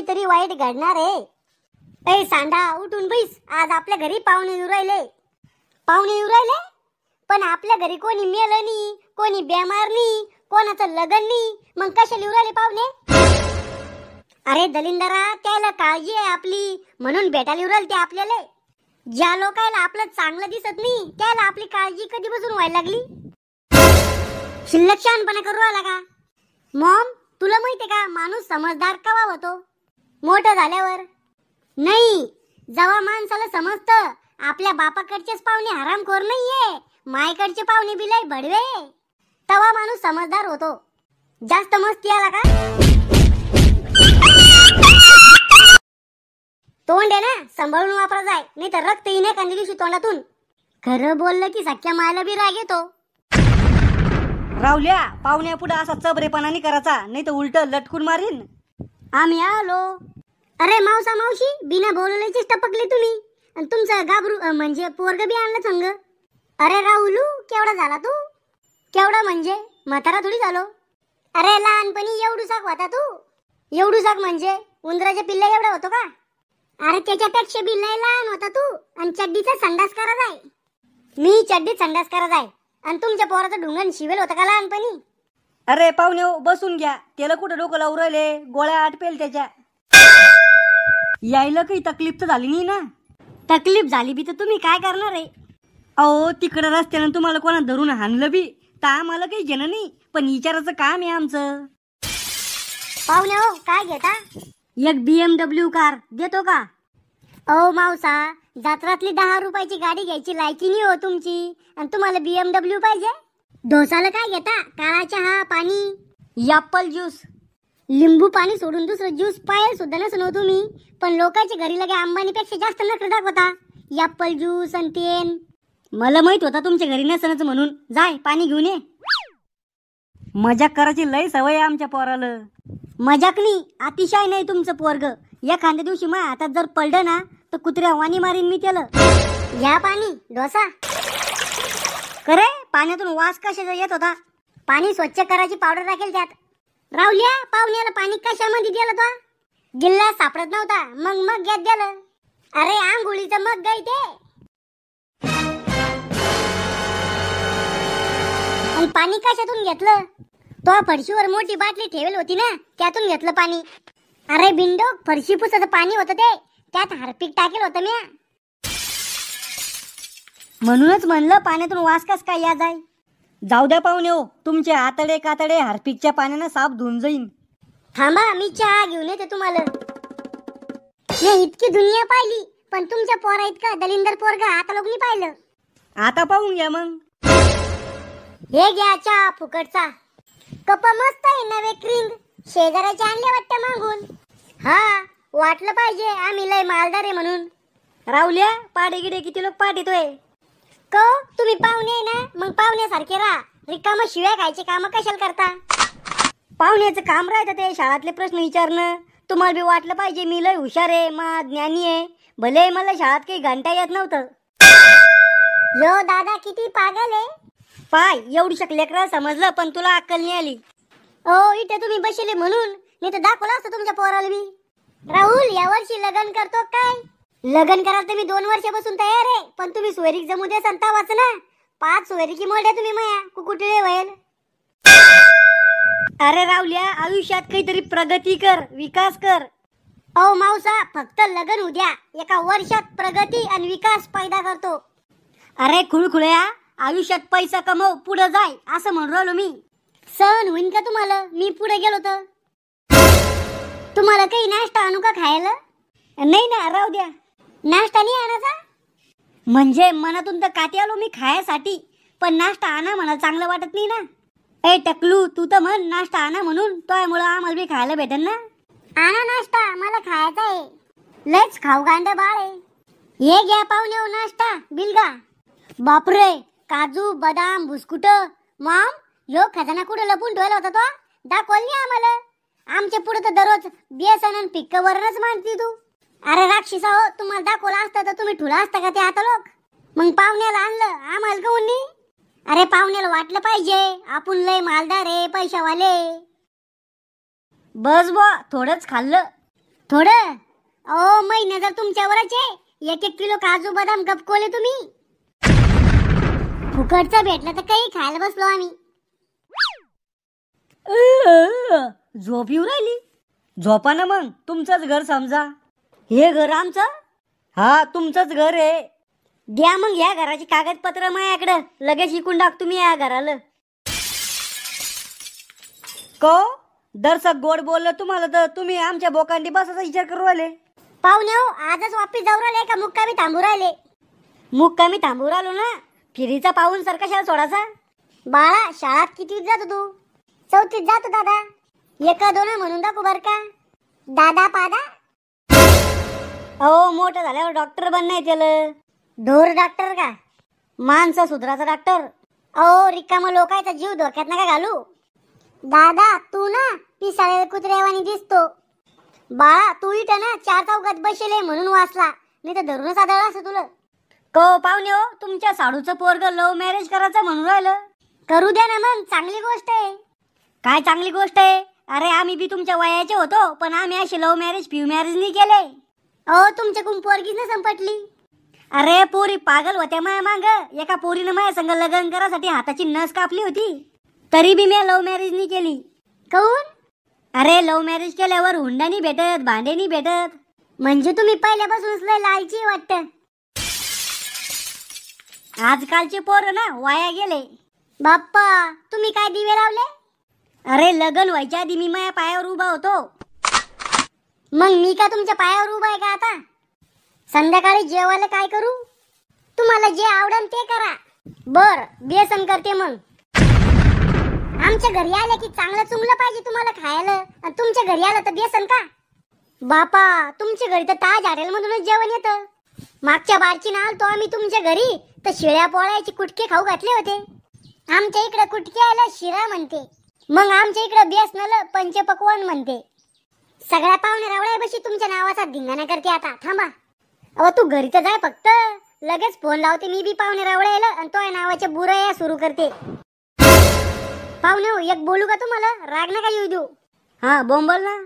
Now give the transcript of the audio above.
काहीतरी वाईट घडणार आहे। ए सांडा उठून बैस, आज आपल्या घरी पाहुणे येऊ राहिले। पाहुणे येऊ राहिले? पण आपल्या घरी कोणी मेलं नाही, कोणी बेमार नाही, कोणाचं लग्न नाही, मग कशाला येऊ राहिले पाहुणे? अरे दलिंदरा, त्याला काळजी आहे आपली म्हणून भेटायला येऊ राहिले ते आपल्याला। ज्या लोकांना आपलं चांगलं दिसत नाही त्याला आपली काळजी कधीपासून व्हायला लागली? शिल्लक शहाणपणा करू राहिला का? मॉम, तुला माहितीये का माणूस समजदार केव्हा होतो? मोठं झाल्यावर नाही, जेव्हा माणसाला समजतं आपल्या बापाकडचेच पाहुणे हरामखोर नाहीये, मायकडचे पाहुणे बी लय भडवे, तेव्हा माणूस समजदार होतो। जास्त मस्ती आला का? तोंड आहे ना, सांभाळून वापरा जाय, नाही तर रक्त येणे एखाद्या दिवशी तोंडातून। खरं बोललं की सख्या मायला बी राग येतो। रावल्या, पाहुण्या पुढे असा चबरेपणा नाही करायचा, नाही तर उलट लटकून मारीन। आम्ही आलो। अरे मावसा मावशी, बिना बोलवल्याचीच टपकले तुम्ही, आणि तुमचं गाबरू म्हणजे पोरग बी आणलं संग। अरे राहुलू, केवढा झाला तू? केवढा म्हणजे म्हातारा थोडी झालो। अरे लहानपणी एवढूसाक होता तू। एवढूसाक म्हणजे उंदराच्या पिल्ला एवढा होतो का? अरे त्याच्यापेक्षा बी लय लहान होता तू, आणि चड्डीचा संडास करा जाय। मी चड्डीत संडास करा जाय, आणि तुमच्या पोराचं ढुंगण शिवेल होतं का लहानपणी? अरे पाहुणे बसून घ्या, त्याला कुठं डोकं लावून राहिले, गोळ्या आटपेल त्याच्या। यायला काही तकलीफ तर झाली नाही ना? तकलीफ झाली बी तर तुम्ही काय करणार आहे? अहो तिकडं रस्त्यानं तुम्हाला कोणा धरून हाणलं बी तर आम्हाला काही घेणं नाही, पण विचाराचं काम आहे आमचं। पाहुणे हो, काय घेता? एक BMW कार देतो का? ओ मावसा, जत्रातली 10 रुपयाची गाडी घ्यायची लायकी नाही हो तुमची, आणि तुम्हाला BMW पाहिजे? डोसाला काय घेता? काळा चहा, पाणी, ॲपल ज्यूस, लिंबू पाणी सोडून दुसरं ज्यूस पायल सुद्धा नसनो तुम्ही, पण लोकांच्या घरी लगे अंबानीपेक्षा जास्त नखरे दाखवता। ॲपल ज्यूस आणि तेन। मला माहित होता तुमच्या घरी नसनच म्हणून, जाय पाणी घेऊन ये। मजाक करायची लय सवय आहे आमच्या पोराला। मजाक नाही, अतिशय नाही तुमचं पोरग। एखाद्या दिवशी माझ्या हातात जर पडलं ना तर कुत्र्या वाणी मारीन मी त्याला। या पाणी डोसा करे, पाण्यातून वास कशाचा येत होता? पाणी स्वच्छ करायची पावडर टाकेल त्यात। रावल्या, पाहुण्याला पाणी कशामध्ये दिलं तो? गिल्लास सापडत नव्हता, मग घेत दिलं। अरे आंघोळीचं मग गाय ते, आणि पाणी कशातून घेतलं? तो फरशीवर मोठी बाटली ठेवली होती ना, त्यातून घेतलं पाणी। अरे बिंडो, फरशी पुसाचं पाणी होतं ते, त्यात हार्पिक टाकेल होतं म्या, म्हणूनच म्हणलं पाण्यातून वास कस काय या जाय। जाऊ द्या पाहुणे हो, तुमचे आतडे कातडे हार्पिकच्या पाण्यानं साफ धुवून जाईन। थांबा, मी चहा घेऊन येते तुम्हाला। मी इतकी दुनिया पाहिली, पण तुमच्या पोरा इतका दलिंदर पोरगा आता लोक नाही पाहिलं। आता पाहून घ्या मग। हे घ्या चहा फुकटचा। कप मस्त आहे नवे क्रीम, शेजाऱ्याचे आणले वाटतं मागून। हा, वाटलं पाहिजे आम्ही लय मालदार आहे म्हणून। रावल्या, पाडे गिडे किती लोक पाठ येतोय? को तुम्ही पाहुणे आहे ना, मग पाहुण्यासारखे राहा, रिकामा शिव्या खायचे काम कशाला करता? पाहुण्याचं काम राहतं ते शाळातले प्रश्न विचारणं। तुम्हाला बी वाटलं पाहिजे मी लय हुशार आहे, मा ज्ञानी आहे, भले मला शाळात काही घंटा येत नव्हतं। यो दादा किती पागल आहे। पाय एवढी लेकरं समजलं, पण तुला अक्कल नाही आली। ओ इथे तुम्ही बसले म्हणून, नाही तर दाखवलं असतं तुमच्या पोराला मी। राहुल, यावर्षी लग्न करतो काय? लग्न कराल तर मी 2 वर्षापासून तयार आहे, पण तुम्ही सोयरीक जमू दे संता वाचना। 5 सोयरीकी मोड्या तुम्ही माया कुकुटले व्हायल। अरे रावल्या, आयुष्यात काहीतरी प्रगती कर, विकास कर। ओ मावसा, फक्त लग्न उद्या, एका वर्षात प्रगती आणि विकास पैदा करतो। अरे खुळखुळ्या, आयुष्यात पैसा कमव, पुढे जाय असं म्हणून राहिलो मी। सहन होईन का तुम्हाला मी पुढे गेलो तर? तुम्हाला काही नाश्ता आणू का खायला? नाही ना, राहू द्या। नाश्ता नाही आणायचा म्हणजे मनातून तर काठी आलो मी खायसाठी, पण नाश्ता आणा म्हणाल चांगलं वाटत नाही ना। ए टकलू, तू तर म्हण नाश्ता आणा म्हणून, तोयमुळे आम्हाला बी खायला भेटेल ना। आणा नाश्ता, मला खायचा आहे, लयच खाऊ गांड बाळ आहे। हे घ्या पाहुणे हो नाश्ता, बिलगा। बापरे, काजू बदाम बिस्कुट। मॉम, यो खजाना कुठे लपून ठेवला होता तो? दाखवल नाही आम्हाला। आमच्या पुढे तर दररोज बेसन आणि पिक्क वरणच मांडती तू। अरे राक्षसा हो, तुम्हाला दाखवला असतं तर तुम्ही ठुला असता का ते आता लोक? मग पाहुण्याला आणलं, आम्हाला काऊन नाही? अरे पाहुण्याला वाटलं पाहिजे आपण लय मालदार आहे, पैशावाले। बस बा, थोडंच खाल्लं। थोडं. ओ मै नजर तुमच्यावरच आहे. 1-1 किलो काजू बदाम गपकोले तुम्ही. फुकटचं भेटलं तर काही खायला बसलो आम्ही. झोप येऊ राहिली. झोपा ना मग, तुमचंच घर समजा. हे घर आमचं? हा, तुमचंच घर आहे. द्या मग या घराची कागदपत्र माझ्याकडं, लगेच विकून टाक तुम्ही या घराला. को दर्शक गोड बोललं तुम्हाला तर तुम्ही आमच्या बोकांडी बसायचा विचार करू राहिले. पाहुणे हो, आजच वापिस जाऊ राहिले का मुक्कामी थांबू राहिले? मुक्कामी थांबू राहिलो ना. फिरीचा पाहून सर कशाला सोडायचा? बाळा, शाळेत कितवीत जातो तू? 4थीत जातो दादा. 1-2 म्हणून दाखव बर का दादा पादा. अहो, मोठं झाल्यावर डॉक्टर बनणार त्याला. ढोर डॉक्टर का? माणसं सुधराचा डॉक्टर. अहो, रिकामा लोकांचा जीव धोक्यात नका घालू. दादा तू ना पिसाळ्या कुत्र्यावानी दिसतो. बाळा, तू इथं ना 4 चौकात बसले म्हणून वाचला, नाही तर धरूनच आदळला असं तुला. को पाहुणे हो, तुमच्या साडूचं पोरग लव्ह मॅरेज करायचं म्हणून राहिलं. करू द्या ना मग, चांगली गोष्ट आहे. काय चांगली गोष्ट आहे? अरे आम्ही बी तुमच्या वयाचे होतो, पण आम्ही अशी लव्ह मॅरेज फ्यू मॅरेज नाही केले. अहो, तुमच्याकडून पोरगीच न संपटली. अरे पोरी पागल होत्या माया मांग. एका पोरीनं माझ्या संग लग्न करासाठी हाताची नस कापली होती, तरी बी मी लव्ह मॅरेज नाही केली. काऊन? अरे लव्ह मॅरेज केल्यावर हुंडा नाही भेटत, भांडे नाही भेटत. म्हणजे तुम्ही पहिल्यापासूनच लय लालची वाटतं. आजकालचे पोर ना वाया गेले. बाप्पा, तुम्ही काय दिवे लावले? अरे लग्न व्हायच्या आधी मी माझ्या पायावर उभा होतो. मग मी का तुमच्या पायावर उभा आहे का आता? संध्याकाळी जेवायला काय करू? तुम्हाला जे आवडेल ते करा. बर, बेसन करते मग. आमच्या घरी आले की चांगलं चुंगलं पाहिजे तुम्हाला खायला, आणि तुमच्या घरी आलं तर बेसन का? बापा, तुमच्या घरी तर ताज हॉटेल मधूनच जेवण येतं. मागच्या बारची ना आलतो आम्ही तुमच्या घरी, तर शिळ्या पोळ्याचे कुटके खाऊ घातले होते. आमच्या इकडे कुटक्याला शिरा म्हणते, मग आमच्या इकडे बेसनाला पंचपक्वान्न म्हणते. सगळ्या पाहुणे रावळ्या बशी तुमच्या नावाचा धिंगाणा करते आता. थांबा. अहो, तू घरी तर जाय फक्त. लगेच फोन लावते मी बी पाहुणे रावळ्याला, आणि तो नावाच्या बुराया सुरू करते. पाहुणे हो, एक बोलू का तुम्हाला? राग नका येऊ देऊ. हा, बोंबल ना.